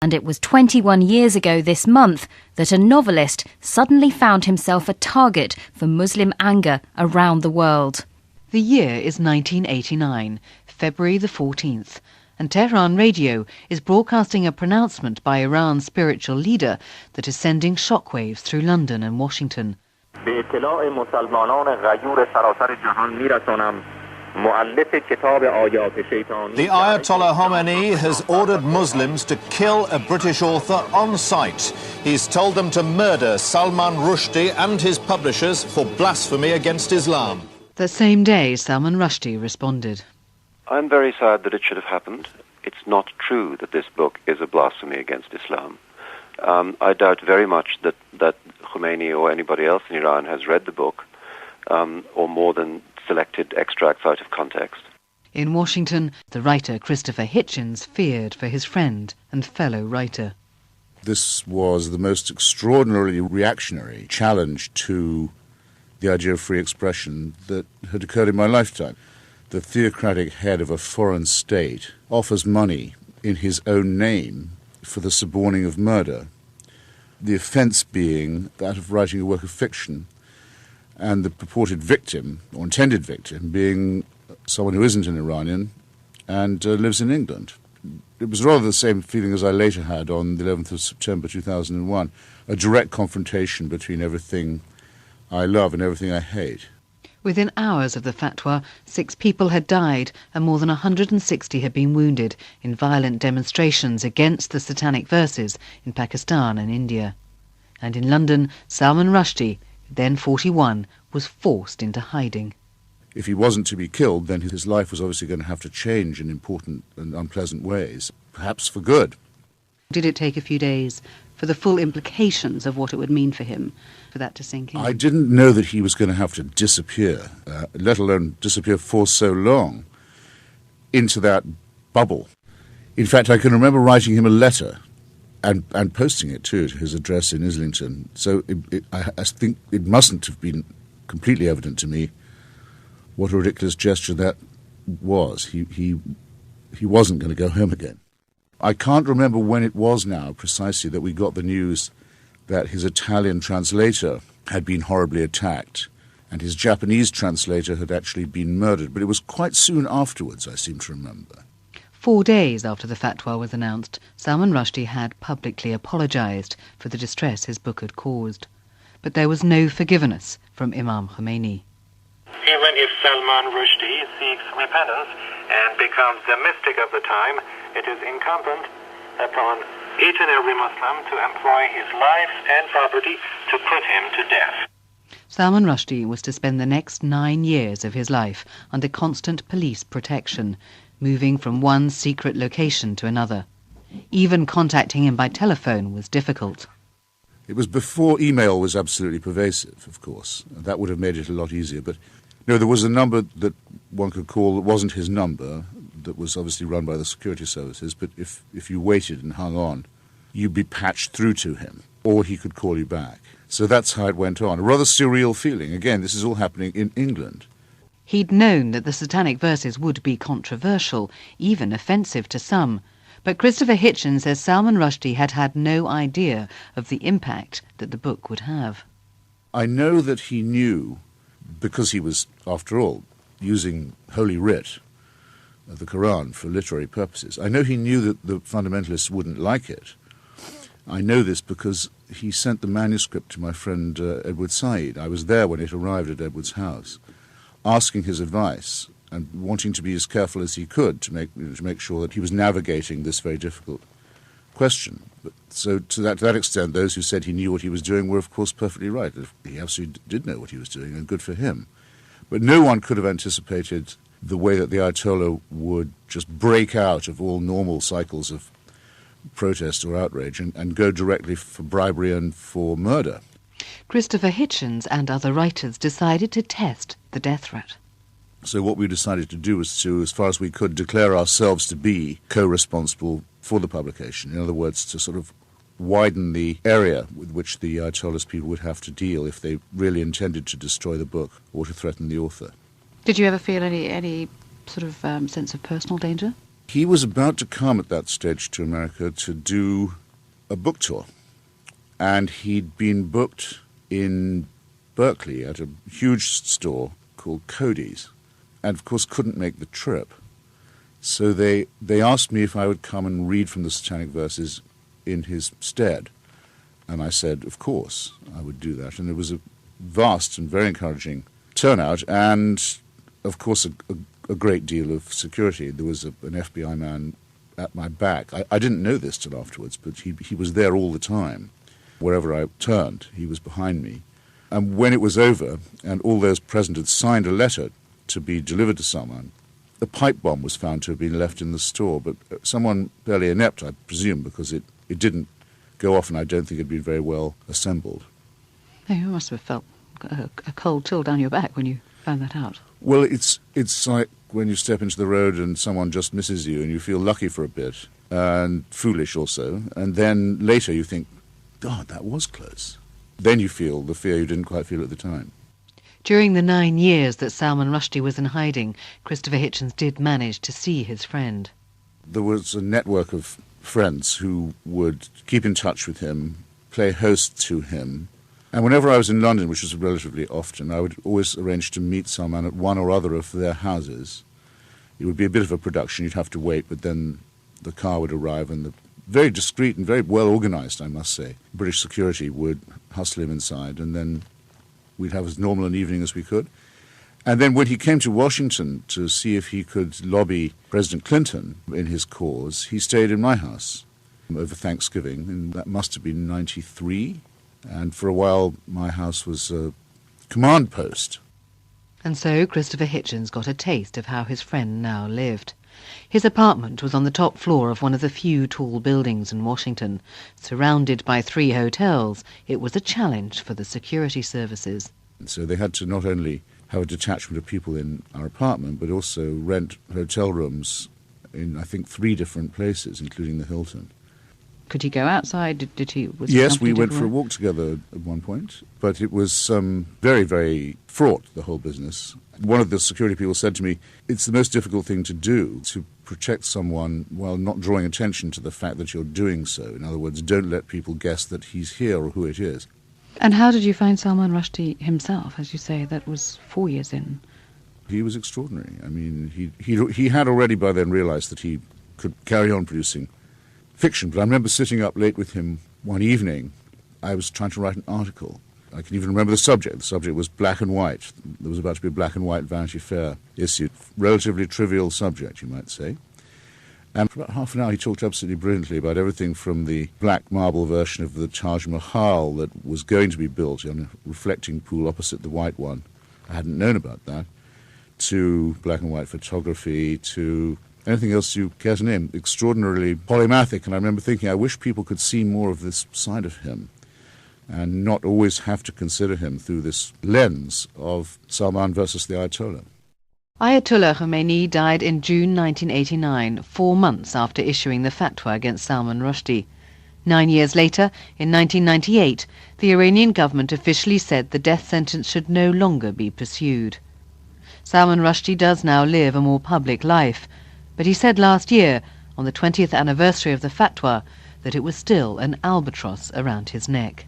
And it was 21 years ago this month that a novelist suddenly found himself a target for Muslim anger around the world. The year is 1989, February the 14th, and Tehran Radio is broadcasting a pronouncement by Iran's spiritual leader that is sending shockwaves through London and Washington. The Ayatollah Khomeini has ordered Muslims to kill a British author on sight. He's told them to murder Salman Rushdie and his publishers for blasphemy against Islam. The same day, Salman Rushdie responded. I'm very sad that it should have happened. It's not true that this book is a blasphemy against Islam. I doubt very much that Khomeini or anybody else in Iran has read the book, or more than selected extracts out of context. In Washington, the writer Christopher Hitchens feared for his friend and fellow writer. This was the most extraordinarily reactionary challenge to the idea of free expression that had occurred in my lifetime. The theocratic head of a foreign state offers money in his own name for the suborning of murder, the offence being that of writing a work of fiction, and the purported victim, or intended victim, being someone who isn't an Iranian and lives in England. It was rather the same feeling as I later had on the 11th of September 2001, a direct confrontation between everything I love and everything I hate. Within hours of the fatwa, 6 people had died and more than 160 had been wounded in violent demonstrations against the satanic verses in Pakistan and India. And in London, Salman Rushdie, then 41, was forced into hiding. If he wasn't to be killed, then his life was obviously going to have to change in important and unpleasant ways, perhaps for good. Did it take a few days for the full implications of what it would mean for him, for that to sink in? I didn't know that he was going to have to disappear, let alone disappear for so long, into that bubble. In fact, I can remember writing him a letter and posting it, too, to his address in Islington. So I think it mustn't have been completely evident to me what a ridiculous gesture that was. He wasn't going to go home again. I can't remember when it was now precisely that we got the news that his Italian translator had been horribly attacked and his Japanese translator had actually been murdered. But it was quite soon afterwards, I seem to remember. 4 days after the fatwa was announced, Salman Rushdie had publicly apologised for the distress his book had caused. But there was no forgiveness from Imam Khomeini. Even if Salman Rushdie seeks repentance and becomes the mystic of the time, it is incumbent upon each and every Muslim to employ his life and property to put him to death. Salman Rushdie was to spend the next 9 years of his life under constant police protection, moving from one secret location to another. Even contacting him by telephone was difficult. It was before email was absolutely pervasive, of course. That would have made it a lot easier. But no, there was a number that one could call that wasn't his number, that was obviously run by the security services, but if you waited and hung on, you'd be patched through to him, or he could call you back. So that's how it went on. A rather surreal feeling. Again, this is all happening in England. He'd known that the satanic verses would be controversial, even offensive to some. But Christopher Hitchens says Salman Rushdie had had no idea of the impact that the book would have. I know that he knew, because he was, after all, using Holy Writ, the Quran, for literary purposes. I know he knew that the fundamentalists wouldn't like it. I know this because he sent the manuscript to my friend Edward Said. I was there when it arrived at Edward's house, asking his advice and wanting to be as careful as he could to make sure that he was navigating this very difficult question. But, so to that extent, those who said he knew what he was doing were, of course, perfectly right. He absolutely did know what he was doing, and good for him. But no one could have anticipated the way that the Ayatollah would just break out of all normal cycles of protest or outrage and go directly for bribery and for murder. Christopher Hitchens and other writers decided to test the death threat. So what we decided to do was to, as far as we could, declare ourselves to be co-responsible for the publication. In other words, to sort of widen the area with which the Ayatollah's people would have to deal if they really intended to destroy the book or to threaten the author. Did you ever feel any sort of sense of personal danger? He was about to come at that stage to America to do a book tour. And he'd been booked in Berkeley at a huge store called Cody's, and of course couldn't make the trip. So they asked me if I would come and read from the Satanic Verses in his stead. And I said, of course, I would do that. And it was a vast and very encouraging turnout, and of course a great deal of security. There was an FBI man at my back. I didn't know this till afterwards, but he was there all the time. Wherever I turned, he was behind me. And when it was over, and all those present had signed a letter to be delivered to Salman, a pipe bomb was found to have been left in the store, but someone fairly inept, I presume, because it didn't go off, and I don't think it had been very well assembled. Oh, you must have felt a cold chill down your back when you found that out. Well, it's like when you step into the road and someone just misses you, and you feel lucky for a bit, and foolish also, and then later you think, God, that was close. Then you feel the fear you didn't quite feel at the time. During the 9 years that Salman Rushdie was in hiding, Christopher Hitchens did manage to see his friend. There was a network of friends who would keep in touch with him, play host to him. And whenever I was in London, which was relatively often, I would always arrange to meet Salman at one or other of their houses. It would be a bit of a production. You'd have to wait, but then the car would arrive, and the very discreet and very well organised, I must say, British security would hustle him inside, and then we'd have as normal an evening as we could. And then when he came to Washington to see if he could lobby President Clinton in his cause, he stayed in my house over Thanksgiving, and that must have been 93. And for a while, my house was a command post. And so Christopher Hitchens got a taste of how his friend now lived. His apartment was on the top floor of one of the few tall buildings in Washington. Surrounded by 3 hotels, it was a challenge for the security services. And so they had to not only have a detachment of people in our apartment, but also rent hotel rooms in, I think, 3 different places, including the Hilton. Could he go outside? Yes, we went for a walk together at one point, but it was very, very fraught, the whole business. One of the security people said to me, it's the most difficult thing to do, to protect someone while not drawing attention to the fact that you're doing so. In other words, don't let people guess that he's here or who it is. And how did you find Salman Rushdie himself? As you say, that was 4 years in. He was extraordinary. I mean, he had already by then realized that he could carry on producing fiction, but I remember sitting up late with him one evening. I was trying to write an article. I can even remember the subject. The subject was black and white. There was about to be a black and white Vanity Fair issue. Relatively trivial subject, you might say. And for about half an hour he talked absolutely brilliantly about everything from the black marble version of the Taj Mahal that was going to be built on a reflecting pool opposite the white one. I hadn't known about that. To black and white photography, to anything else you care to name. Extraordinarily polymathic, and I remember thinking, I wish people could see more of this side of him and not always have to consider him through this lens of Salman versus the Ayatollah. Ayatollah Khomeini died in June 1989, 4 months after issuing the fatwa against Salman Rushdie. 9 years later, in 1998, the Iranian government officially said the death sentence should no longer be pursued. Salman Rushdie does now live a more public life, but he said last year, on the 20th anniversary of the fatwa, that it was still an albatross around his neck.